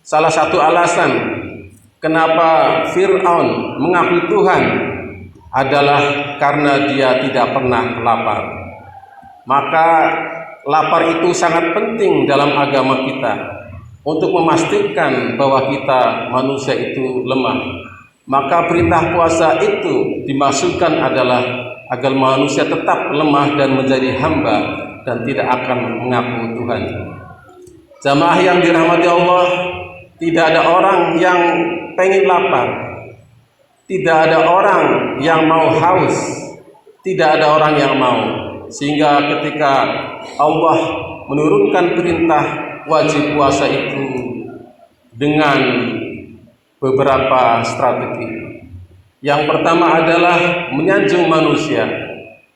Salah satu alasan kenapa Fir'aun mengakui Tuhan adalah karena dia tidak pernah lapar. Maka lapar itu sangat penting dalam agama kita untuk memastikan bahwa kita manusia itu lemah. Maka perintah puasa itu dimaksudkan adalah agar manusia tetap lemah dan menjadi hamba dan tidak akan mengaku Tuhan. Jamaah yang dirahmati Allah, tidak ada orang yang pengen lapar, tidak ada orang yang mau haus, tidak ada orang yang mau. Sehingga ketika Allah menurunkan perintah wajib puasa itu dengan beberapa strategi. Yang pertama adalah menyanjung manusia.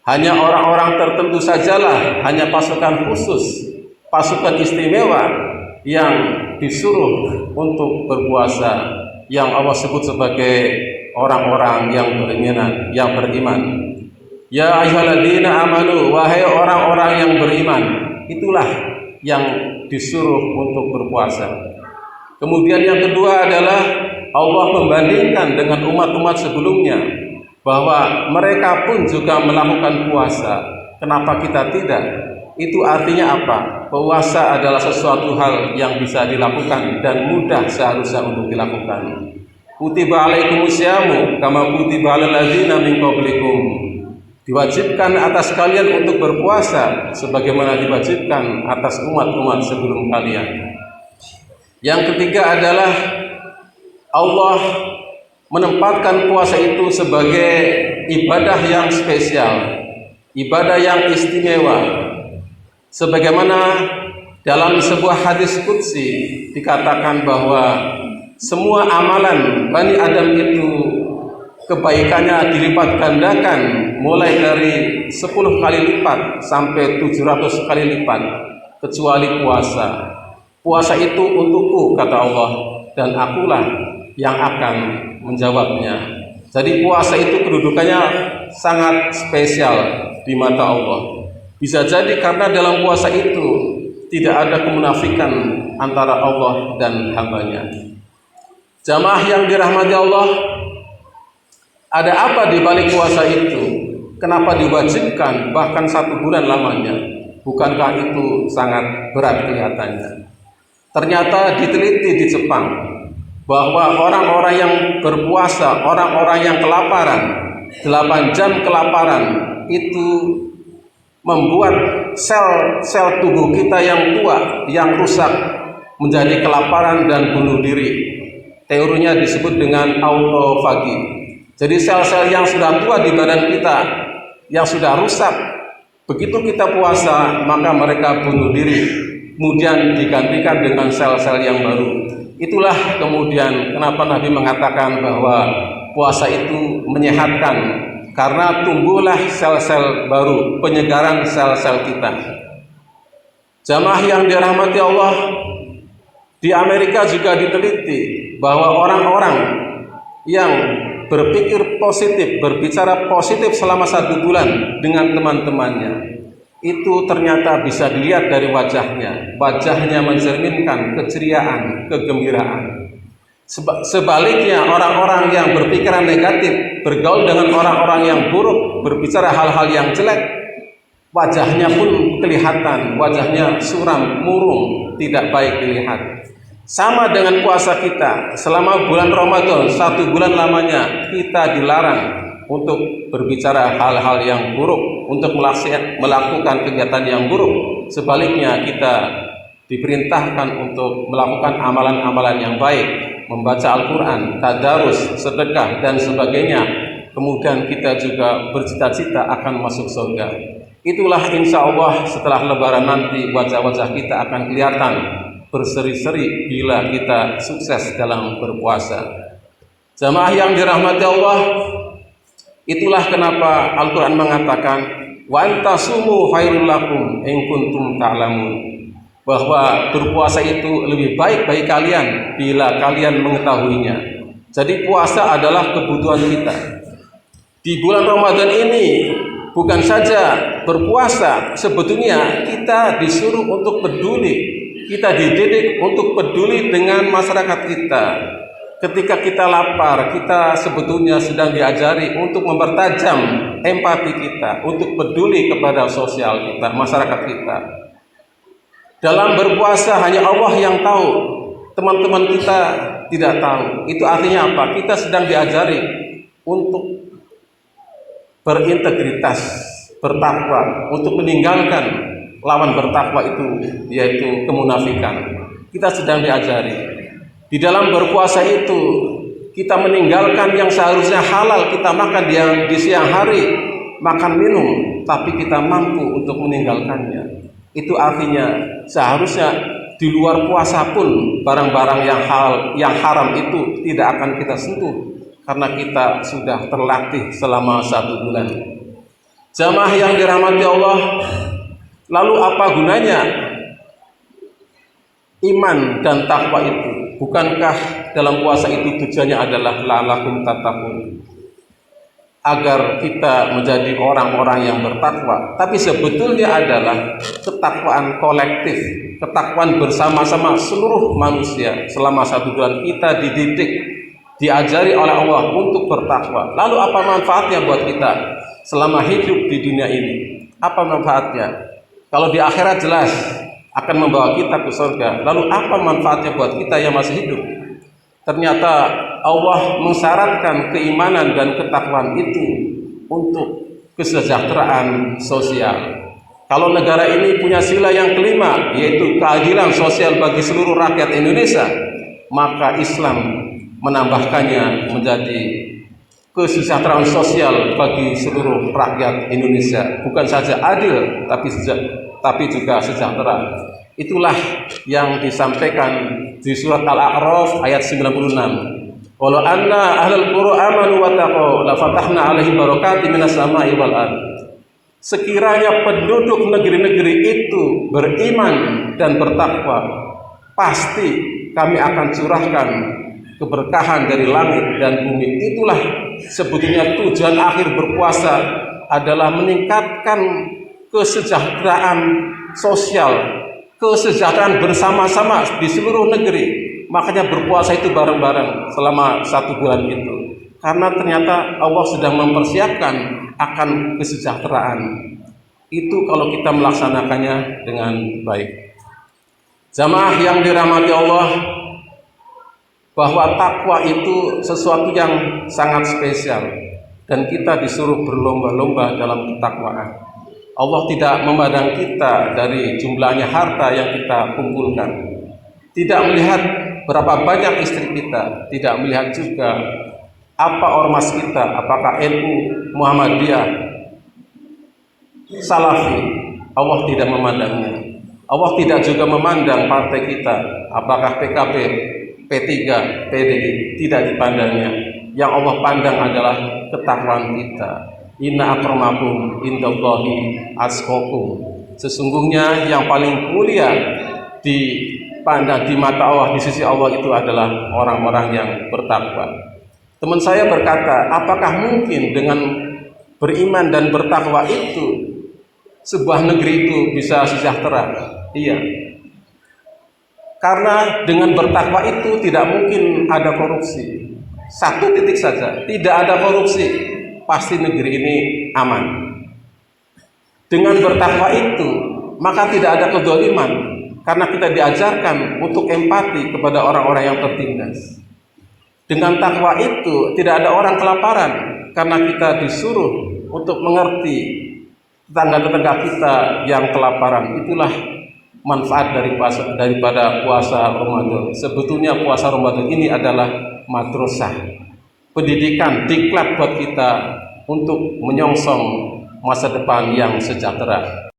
Hanya orang-orang tertentu sajalah, hanya pasukan khusus, pasukan istimewa yang disuruh untuk berpuasa, yang Allah sebut sebagai orang-orang yang beriman. Ya ayyuhalladzina amanu, wahai orang-orang yang beriman, itulah yang disuruh untuk berpuasa. Kemudian yang kedua adalah Allah membandingkan dengan umat-umat sebelumnya bahwa mereka pun juga melakukan puasa. Kenapa kita tidak? Itu artinya apa? Puasa adalah sesuatu hal yang bisa dilakukan dan mudah seharusnya untuk dilakukan. Kutiba alaikumusyamu kama kutiba alal ladzina min qablikum. Diwajibkan atas kalian untuk berpuasa sebagaimana diwajibkan atas umat-umat sebelum kalian. Yang ketiga adalah Allah menempatkan puasa itu sebagai ibadah yang spesial, ibadah yang istimewa. Sebagaimana dalam sebuah hadis qudsi dikatakan bahwa semua amalan Bani Adam itu kebaikannya dilipat gandakan mulai dari 10 kali lipat sampai 700 kali lipat kecuali puasa. Puasa itu untukku, kata Allah, dan akulah yang akan menjawabnya. Jadi puasa itu kedudukannya sangat spesial di mata Allah. Bisa jadi karena dalam puasa itu tidak ada kemunafikan antara Allah dan hambanya. Jamaah yang dirahmati Allah, ada apa di balik puasa itu? Kenapa diwajibkan bahkan 1 bulan lamanya? Bukankah itu sangat berat kelihatannya? Ternyata diteliti di Jepang bahwa orang-orang yang berpuasa, orang-orang yang kelaparan, 8 jam kelaparan itu membuat sel-sel tubuh kita yang tua, yang rusak menjadi kelaparan dan bunuh diri. Teorinya disebut dengan autofagi. Jadi sel-sel yang sudah tua di badan kita, yang sudah rusak, begitu kita puasa maka mereka bunuh diri, kemudian digantikan dengan sel-sel yang baru. Itulah kemudian kenapa Nabi mengatakan bahwa puasa itu menyehatkan, karena tumbuhlah sel-sel baru, penyegaran sel-sel kita. Jamaah yang dirahmati Allah, di Amerika juga diteliti bahwa orang-orang yang berpikir positif, berbicara positif selama 1 bulan dengan teman-temannya, itu ternyata bisa dilihat dari wajahnya. Wajahnya mencerminkan keceriaan, kegembiraan. Sebaliknya orang-orang yang berpikiran negatif, bergaul dengan orang-orang yang buruk, berbicara hal-hal yang jelek, wajahnya pun kelihatan, wajahnya suram, murung, tidak baik dilihat. Sama dengan puasa kita, selama bulan Ramadan 1 bulan lamanya kita dilarang untuk berbicara hal-hal yang buruk, untuk melakukan kegiatan yang buruk. Sebaliknya kita diperintahkan untuk melakukan amalan-amalan yang baik, membaca Al-Quran, tadarus, sedekah, dan sebagainya. Kemudian kita juga bercita-cita akan masuk surga. Itulah insya Allah setelah Lebaran nanti wajah-wajah kita akan kelihatan berseri-seri bila kita sukses dalam berpuasa. Jamaah yang dirahmati Allah, itulah kenapa Al-Quran mengatakan wa antasumu khairul lakum in kuntum ta'lamun, bahwa berpuasa itu lebih baik bagi kalian bila kalian mengetahuinya. Jadi puasa adalah kebutuhan kita. Di bulan Ramadan ini bukan saja berpuasa, sebetulnya kita disuruh untuk peduli kita dididik untuk peduli dengan masyarakat kita. Ketika kita lapar, kita sebetulnya sedang diajari untuk mempertajam empati kita, untuk peduli kepada sosial kita, masyarakat kita. Dalam berpuasa hanya Allah yang tahu, teman-teman kita tidak tahu. Itu artinya apa? Kita sedang diajari untuk berintegritas, bertakwa, untuk meninggalkan lawan bertakwa itu, yaitu kemunafikan. Kita sedang diajari. Di dalam berpuasa itu kita meninggalkan yang seharusnya halal kita makan di siang hari, makan minum, tapi kita mampu untuk meninggalkannya. Itu artinya seharusnya di luar puasa pun barang-barang yang haram itu tidak akan kita sentuh, karena kita sudah terlatih selama 1 bulan. Jamaah yang dirahmati Allah, lalu apa gunanya iman dan takwa itu? Bukankah dalam puasa itu tujuannya adalah la'allakum tattaqun, agar kita menjadi orang-orang yang bertakwa? Tapi sebetulnya adalah ketakwaan kolektif, ketakwaan bersama-sama seluruh manusia. Selama 1 bulan kita dididik, diajari oleh Allah untuk bertakwa. Lalu apa manfaatnya buat kita selama hidup di dunia ini? Apa manfaatnya? Kalau di akhirat jelas akan membawa kita ke surga. Lalu apa manfaatnya buat kita yang masih hidup? Ternyata Allah mensyaratkan keimanan dan ketakwaan itu untuk kesejahteraan sosial. Kalau negara ini punya sila yang kelima, yaitu keadilan sosial bagi seluruh rakyat Indonesia, maka Islam menambahkannya menjadi kesejahteraan sosial bagi seluruh rakyat Indonesia. Bukan saja adil, tapi juga sejahtera. Itulah yang disampaikan di surat Al-A'raf ayat 96. Walau anna ahlal qura amanu wattaqu la fatahna 'alaihim barakatin minas sama'i wal ardh. Sekiranya penduduk negeri-negeri itu beriman dan bertakwa, pasti kami akan curahkan keberkahan dari langit dan bumi. Itulah sebetulnya tujuan akhir berpuasa, adalah meningkatkan kesejahteraan sosial, kesejahteraan bersama-sama di seluruh negeri. Makanya berpuasa itu bareng-bareng selama 1 bulan itu, karena ternyata Allah sedang mempersiapkan akan kesejahteraan itu kalau kita melaksanakannya dengan baik. Jamaah yang dirahmati Allah, bahwa takwa itu sesuatu yang sangat spesial, dan kita disuruh berlomba-lomba dalam ketakwaan. Allah tidak memandang kita dari jumlahnya harta yang kita kumpulkan, tidak melihat berapa banyak istri kita, tidak melihat juga apa ormas kita, apakah NU, Muhammadiyah, Salafi. Allah tidak memandangnya. Allah tidak juga memandang partai kita, apakah PKB, P3, PDI, tidak dipandangnya. Yang Allah pandang adalah ketakwaan kita. Inna akramakum indallahi atqakum. Sesungguhnya yang paling mulia dipandang di mata Allah, di sisi Allah itu adalah orang-orang yang bertakwa. Teman saya berkata, apakah mungkin dengan beriman dan bertakwa itu sebuah negeri itu bisa sejahtera? Iya. Karena dengan bertakwa itu tidak mungkin ada korupsi. 1 titik saja, tidak ada korupsi, pasti negeri ini aman. Dengan bertakwa itu, maka tidak ada kedzaliman, karena kita diajarkan untuk empati kepada orang-orang yang tertindas. Dengan takwa itu, tidak ada orang kelaparan, karena kita disuruh untuk mengerti tetangga-tetangga kita yang kelaparan. Itulah manfaat daripada puasa Ramadan. Sebetulnya puasa Ramadan ini adalah madrasah, pendidikan, diklat buat kita untuk menyongsong masa depan yang sejahtera.